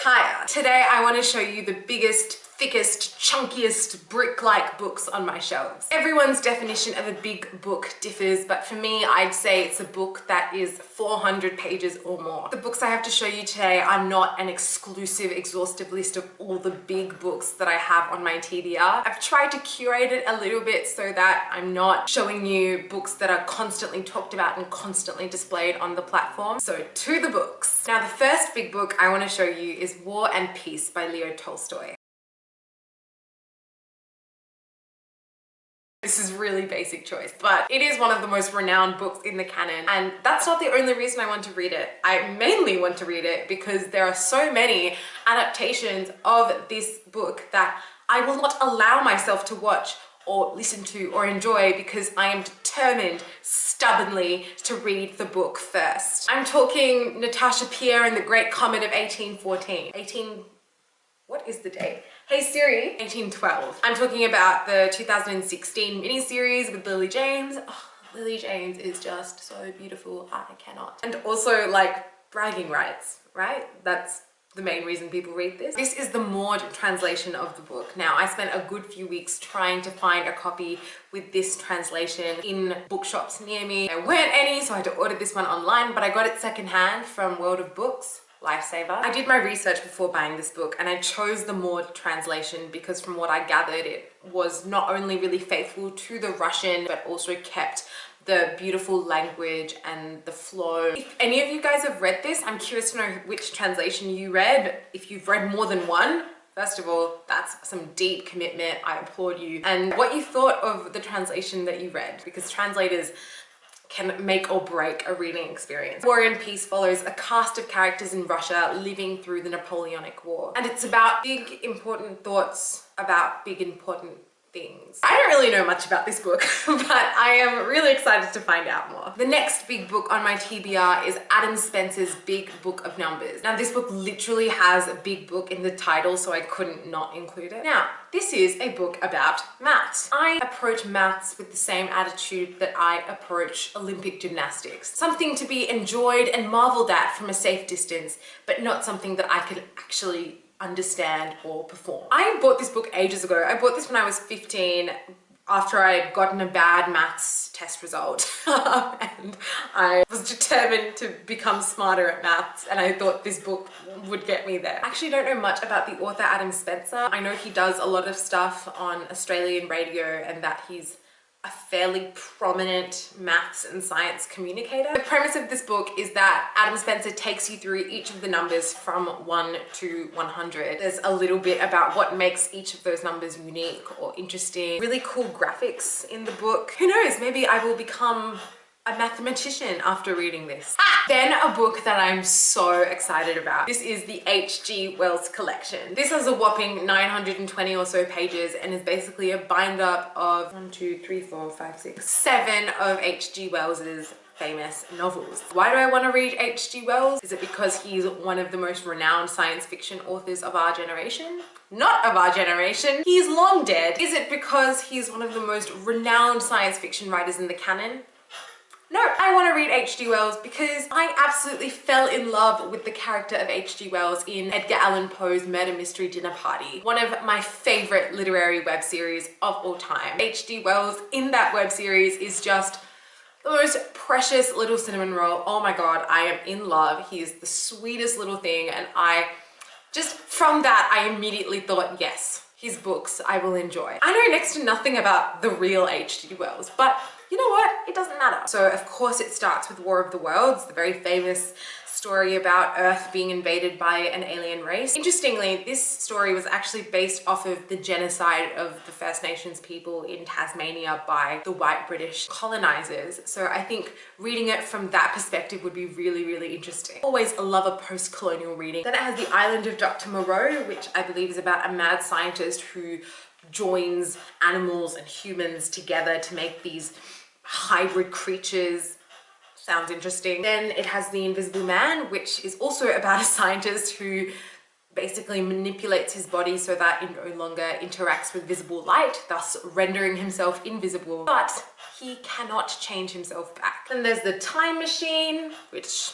Kaya. Today I want to show you the biggest, thickest, chunkiest, brick-like books on my shelves. Everyone's definition of a big book differs, but for me, I'd say it's a book that is 400 pages or more. The books I have to show you today are not an exclusive, exhaustive list of all the big books that I have on my TBR. I've tried to curate it a little bit so that I'm not showing you books that are constantly talked about and constantly displayed on the platform. So to the books. Now, the first big book I want to show you is War and Peace by Leo Tolstoy. This is really basic choice, but it is one of the most renowned books in the canon, and that's not the only reason I want to read it. I mainly want to read it because there are so many adaptations of this book that I will not allow myself to watch or listen to or enjoy because I am determined stubbornly to read the book first. I'm talking Natasha Pierre and the Great Comet of 1814. What is the date? Hey Siri, 1812. I'm talking about the 2016 miniseries with Lily James. Oh, Lily James is just so beautiful, I cannot. And also like bragging rights, right? That's the main reason people read this. This is the Maud translation of the book. Now, I spent a good few weeks trying to find a copy with this translation in bookshops near me. There weren't any, so I had to order this one online, but I got it secondhand from World of Books. Lifesaver. I did my research before buying this book and I chose the Maud translation because from what I gathered, it was not only really faithful to the Russian, but also kept the beautiful language and the flow. If any of you guys have read this, I'm curious to know which translation you read. If you've read more than one, first of all, that's some deep commitment. I applaud you. And what you thought of the translation that you read, because translators can make or break a reading experience. War and Peace follows a cast of characters in Russia living through the Napoleonic War. And it's about big, important thoughts about big, important things. I don't really know much about this book, but I am really excited to find out more. The next big book on my TBR is Adam Spencer's Big Book of Numbers. Now, this book literally has a big book in the title, so I couldn't not include it. Now, this is a book about maths. I approach maths with the same attitude that I approach Olympic gymnastics. Something to be enjoyed and marveled at from a safe distance, but not something that I could actually understand or perform. I bought this book ages ago. I bought this when I was 15 after I had gotten a bad maths test result and I was determined to become smarter at maths, and I thought this book would get me there. I actually don't know much about the author Adam Spencer. I know he does a lot of stuff on Australian radio and that he's a fairly prominent maths and science communicator. The premise of this book is that Adam Spencer takes you through each of the numbers from 1 to 100. There's a little bit about what makes each of those numbers unique or interesting. Really cool graphics in the book. Who knows, maybe I will become a mathematician after reading this. Then a book that I'm so excited about. This is the H.G. Wells collection. This has a whopping 920 or so pages and is basically a bind up of 7 of H.G. Wells's famous novels. Why do I want to read H.G. Wells? Is it because he's one of the most renowned science fiction authors of our generation? Not of our generation. He's long dead. Is it because he's one of the most renowned science fiction writers in the canon? No, I want to read H.G. Wells because I absolutely fell in love with the character of H.G. Wells in Edgar Allan Poe's Murder Mystery Dinner Party, one of my favorite literary web series of all time. H.G. Wells in that web series is just the most precious little cinnamon roll. Oh my God, I am in love. He is the sweetest little thing, and from that, I immediately thought, yes, his books I will enjoy. I know next to nothing about the real H.G. Wells, but you know what? It doesn't matter. So of course it starts with War of the Worlds, the very famous story about Earth being invaded by an alien race. Interestingly, this story was actually based off of the genocide of the First Nations people in Tasmania by the white British colonizers. So I think reading it from that perspective would be really, really interesting. Always love a post-colonial reading. Then it has The Island of Dr. Moreau, which I believe is about a mad scientist who joins animals and humans together to make these hybrid creatures. Sounds interesting. Then it has The Invisible Man, which is also about a scientist who basically manipulates his body so that it no longer interacts with visible light, thus rendering himself invisible, but he cannot change himself back. Then there's The Time Machine, which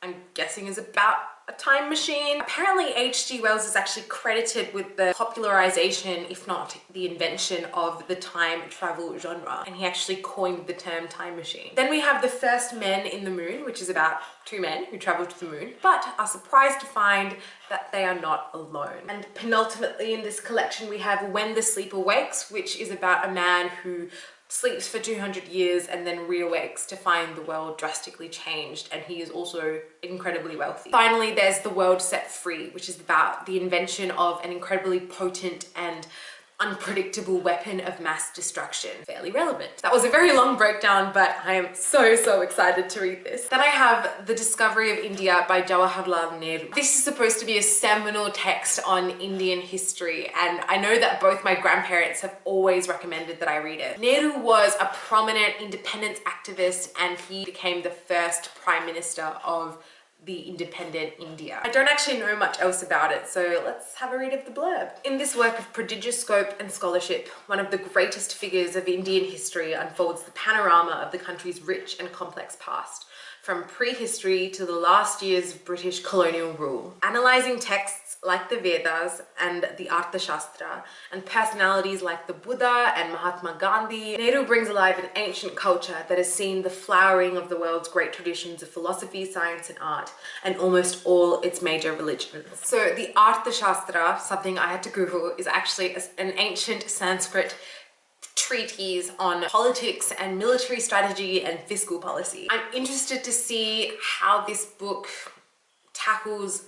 I'm guessing is about a time machine. Apparently H.G. Wells is actually credited with the popularization, if not the invention, of the time travel genre, and he actually coined the term time machine. Then we have The First Men in the Moon, which is about two men who travel to the moon, but are surprised to find that they are not alone. And penultimately in this collection we have When the Sleeper Wakes, which is about a man who sleeps for 200 years and then reawakes to find the world drastically changed, and he is also incredibly wealthy. Finally, there's The World Set Free, which is about the invention of an incredibly potent and unpredictable weapon of mass destruction. Fairly relevant. That was a very long breakdown, but I am so excited to read this. Then I have The Discovery of India by Jawaharlal Nehru. This is supposed to be a seminal text on Indian history, and I know that both my grandparents have always recommended that I read it. Nehru was a prominent independence activist, and he became the first Prime Minister of the independent India. I don't actually know much else about it, so let's have a read of the blurb. In this work of prodigious scope and scholarship, one of the greatest figures of Indian history unfolds the panorama of the country's rich and complex past, from prehistory to the last years of British colonial rule. Analysing texts like the Vedas and the Arthashastra, and personalities like the Buddha and Mahatma Gandhi, Nehru brings alive an ancient culture that has seen the flowering of the world's great traditions of philosophy, science and art, and almost all its major religions. So the Arthashastra, something I had to Google, is actually an ancient Sanskrit treatise on politics and military strategy and fiscal policy. I'm interested to see how this book tackles,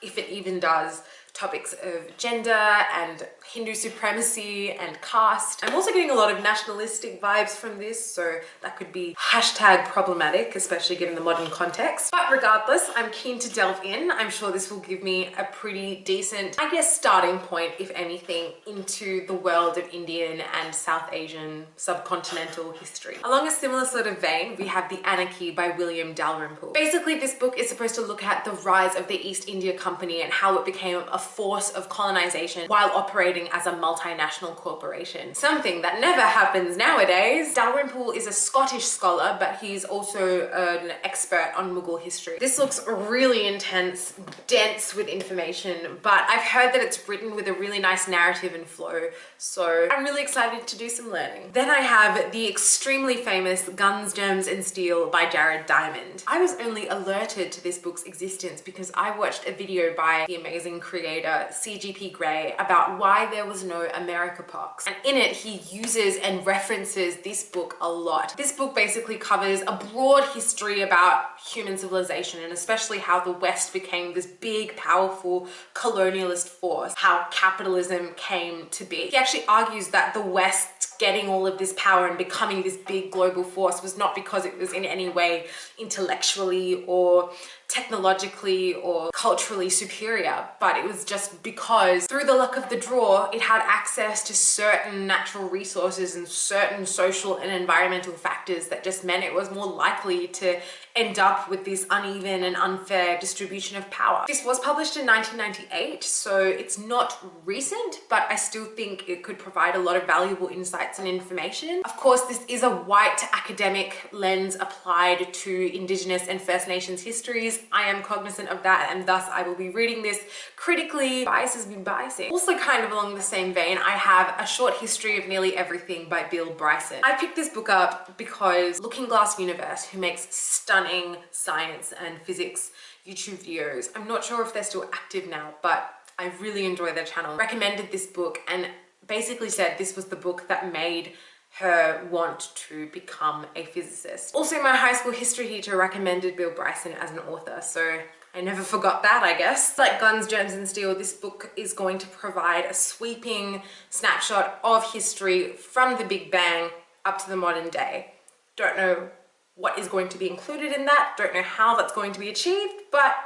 if it even does, topics of gender and Hindu supremacy and caste. I'm also getting a lot of nationalistic vibes from this, so that could be #problematic, especially given the modern context. But regardless, I'm keen to delve in. I'm sure this will give me a pretty decent, I guess, starting point, if anything, into the world of Indian and South Asian subcontinental history. Along a similar sort of vein, we have The Anarchy by William Dalrymple. Basically, this book is supposed to look at the rise of the East India Company and how it became a force of colonization while operating as a multinational corporation. Something that never happens nowadays. Dalrymple is a Scottish scholar, but he's also an expert on Mughal history. This looks really intense, dense with information, but I've heard that it's written with a really nice narrative and flow, so I'm really excited to do some learning. Then I have the extremely famous Guns, Germs and Steel by Jared Diamond. I was only alerted to this book's existence because I watched a video by the amazing creator CGP Grey about why there was no Americapox, and in it he uses and references this book a lot. This book basically covers a broad history about human civilization, and especially how the West became this big, powerful colonialist force, how capitalism came to be. He actually argues that the West getting all of this power and becoming this big global force was not because it was in any way intellectually or technologically or culturally superior, but it was just because through the luck of the draw it had access to certain natural resources and certain social and environmental factors that just meant it was more likely to end up with this uneven and unfair distribution of power. This was published in 1998, so it's not recent, but I still think it could provide a lot of valuable insights and information. Of course, this is a white academic lens applied to Indigenous and First Nations histories. I am cognizant of that, and thus I will be reading this critically. Bias has been biasing. Also kind of along the same vein, I have A Short History of Nearly Everything by Bill Bryson. I picked this book up because Looking Glass Universe, who makes stunning science and physics YouTube videos, I'm not sure if they're still active now, but I really enjoy their channel, recommended this book and basically said this was the book that made her want to become a physicist. Also, my high school history teacher recommended Bill Bryson as an author, so I never forgot that, I guess. Like Guns, Germs and Steel, this book is going to provide a sweeping snapshot of history from the Big Bang up to the modern day. Don't know what is going to be included in that, don't know how that's going to be achieved, but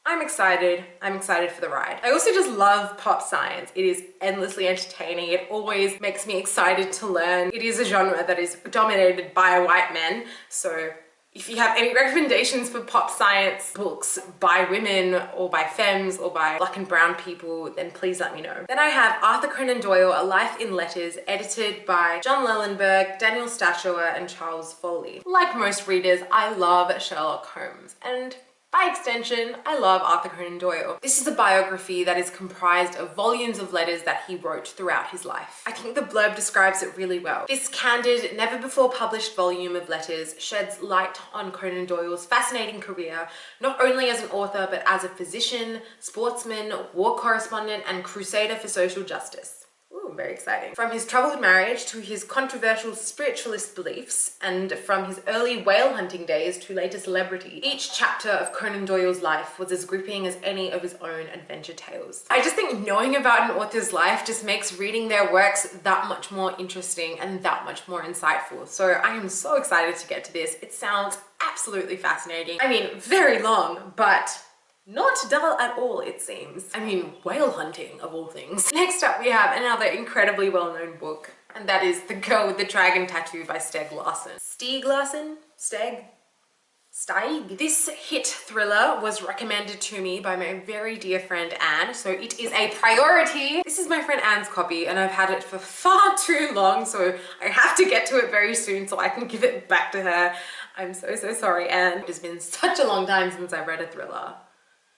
I'm excited. I'm excited for the ride. I also just love pop science. It is endlessly entertaining. It always makes me excited to learn. It is a genre that is dominated by white men, so if you have any recommendations for pop science books by women or by femmes or by black and brown people, then please let me know. Then I have Arthur Conan Doyle, A Life in Letters, edited by John Lellenberg, Daniel Stachauer and Charles Folly. Like most readers, I love Sherlock Holmes, and By extension, I love Arthur Conan Doyle. This is a biography that is comprised of volumes of letters that he wrote throughout his life. I think the blurb describes it really well. This candid, never before published volume of letters sheds light on Conan Doyle's fascinating career, not only as an author, but as a physician, sportsman, war correspondent, and crusader for social justice. Ooh, very exciting. From his troubled marriage to his controversial spiritualist beliefs, and from his early whale hunting days to later celebrity, each chapter of Conan Doyle's life was as gripping as any of his own adventure tales. I just think knowing about an author's life just makes reading their works that much more interesting and that much more insightful. So I am so excited to get to this. It sounds absolutely fascinating. I mean, very long, but not dull at all, it seems. I mean, whale hunting of all things. Next up, we have another incredibly well-known book, and that is The Girl with the Dragon Tattoo by Stieg Larsson. Stieg Larsson? Stieg? This hit thriller was recommended to me by my very dear friend Anne, so it is a priority. This is my friend Anne's copy, and I've had it for far too long, so I have to get to it very soon so I can give it back to her. I'm so sorry, Anne. It has been such a long time since I read a thriller.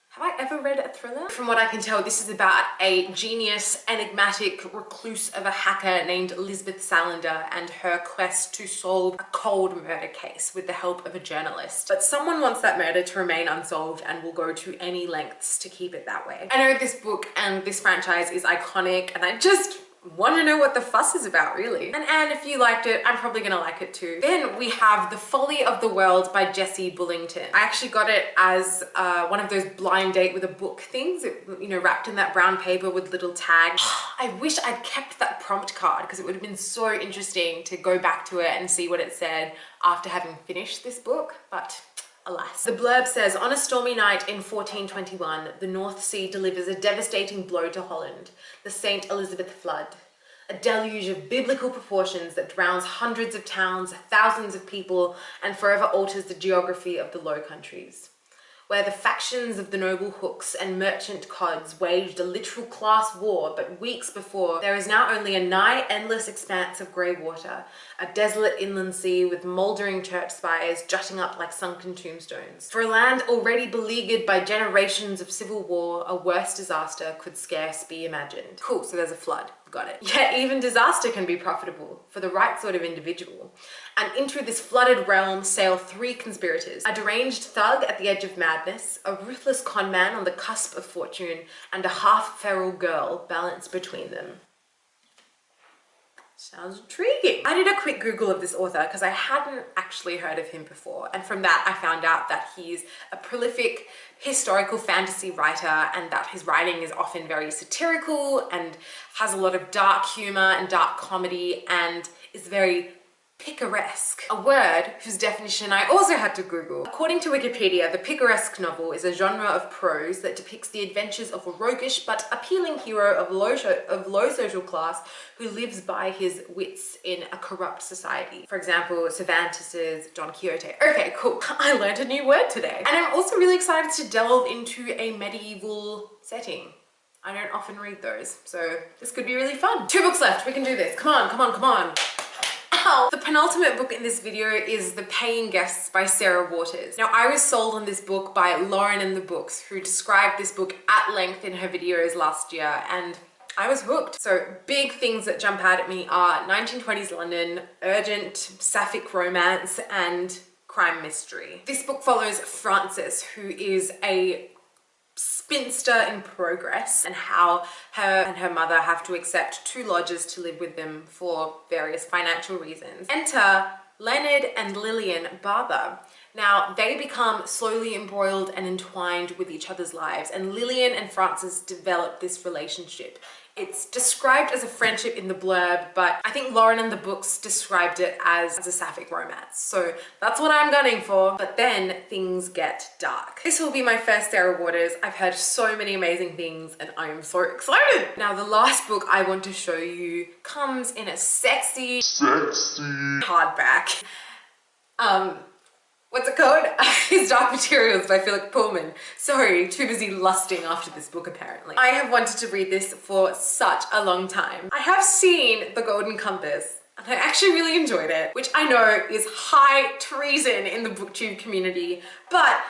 Have I ever read a thriller? From what I can tell, this is about a genius, enigmatic recluse of a hacker named Elizabeth Salander and her quest to solve a cold murder case with the help of a journalist. But someone wants that murder to remain unsolved and will go to any lengths to keep it that way. I know this book and this franchise is iconic, and I just want to know what the fuss is about, really. And Anne, if you liked it, I'm probably gonna like it too. Then we have The Folly of the World by Jessie Bullington. I actually got it as one of those blind date with a book things, you know, wrapped in that brown paper with little tags. I wish I'd kept that prompt card because it would have been so interesting to go back to it and see what it said after having finished this book, but alas. The blurb says, on a stormy night in 1421, the North Sea delivers a devastating blow to Holland, the St. Elizabeth flood. A deluge of biblical proportions that drowns hundreds of towns, thousands of people, and forever alters the geography of the Low Countries. Where the factions of the noble hooks and merchant cods waged a literal class war but weeks before, there is now only a nigh endless expanse of grey water, a desolate inland sea with mouldering church spires jutting up like sunken tombstones. For a land already beleaguered by generations of civil war, a worse disaster could scarce be imagined. Cool, so there's a flood. Got it. Yet even disaster can be profitable for the right sort of individual. And into this flooded realm sail three conspirators: a deranged thug at the edge of madness, a ruthless conman on the cusp of fortune, and a half-feral girl balanced between them. Sounds intriguing. I did a quick Google of this author because I hadn't actually heard of him before, and from that I found out that he's a prolific historical fantasy writer and that his writing is often very satirical and has a lot of dark humor and dark comedy and is very picaresque, a word whose definition I also had to Google. According to Wikipedia, the picaresque novel is a genre of prose that depicts the adventures of a roguish but appealing hero of low social class who lives by his wits in a corrupt society. For example, Cervantes's Don Quixote. Okay, cool. I learned a new word today. And I'm also really excited to delve into a medieval setting. I don't often read those, so this could be really fun. 2 books left. We can do this. Come on, come on, come on. The penultimate book in this video is The Paying Guests by Sarah Waters. Now, I was sold on this book by Lauren in the Books, who described this book at length in her videos last year, and I was hooked. So big things that jump out at me are 1920s London, urgent sapphic romance, and crime mystery. This book follows Frances, who is a spinster in progress, and how her and her mother have to accept 2 lodgers to live with them for various financial reasons. Enter Leonard and Lillian Barber. Now, they become slowly embroiled and entwined with each other's lives, and Lillian and Frances develop this relationship. It's described as a friendship in the blurb, but I think Lauren in the Books described it as a sapphic romance. So that's what I'm gunning for. But then things get dark. This will be my first Sarah Waters. I've heard so many amazing things and I am so excited. Now, the last book I want to show you comes in a sexy hardback. What's it called? It's Dark Materials by Philip Pullman. Sorry, too busy lusting after this book apparently. I have wanted to read this for such a long time. I have seen The Golden Compass and I actually really enjoyed it, which I know is high treason in the booktube community, but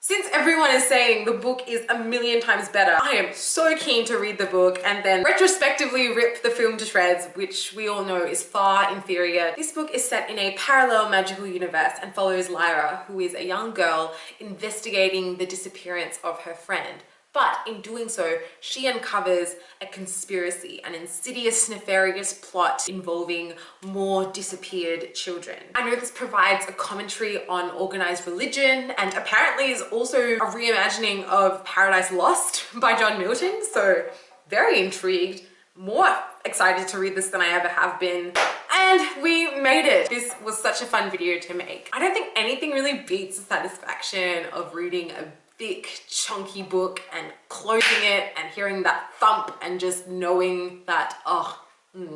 Since everyone is saying the book is a million times better, I am so keen to read the book and then retrospectively rip the film to shreds, which we all know is far inferior. This book is set in a parallel magical universe and follows Lyra, who is a young girl investigating the disappearance of her friend. But in doing so, she uncovers a conspiracy, an insidious, nefarious plot involving more disappeared children. I know this provides a commentary on organized religion and apparently is also a reimagining of Paradise Lost by John Milton, so very intrigued. More excited to read this than I ever have been. And we made it. This was such a fun video to make. I don't think anything really beats the satisfaction of reading a thick, chunky book and closing it and hearing that thump and just knowing that, I'm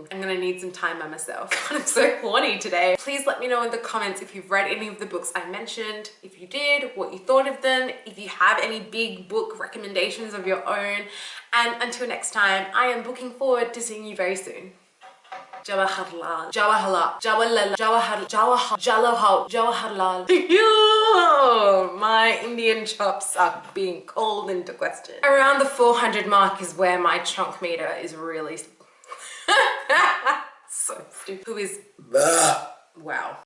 gonna need some time by myself. I'm so horny today. Please let me know in the comments if you've read any of the books I mentioned. If you did, what you thought of them. If you have any big book recommendations of your own. And until next time, I am looking forward to seeing you very soon. Jawaharlal, Jawaharlal, Jawaharlal, Jawaharlal, Jawaharlal. My Indian chops are being called into question. Around the 400 mark is where my chunk meter is really so stupid. Who is wow.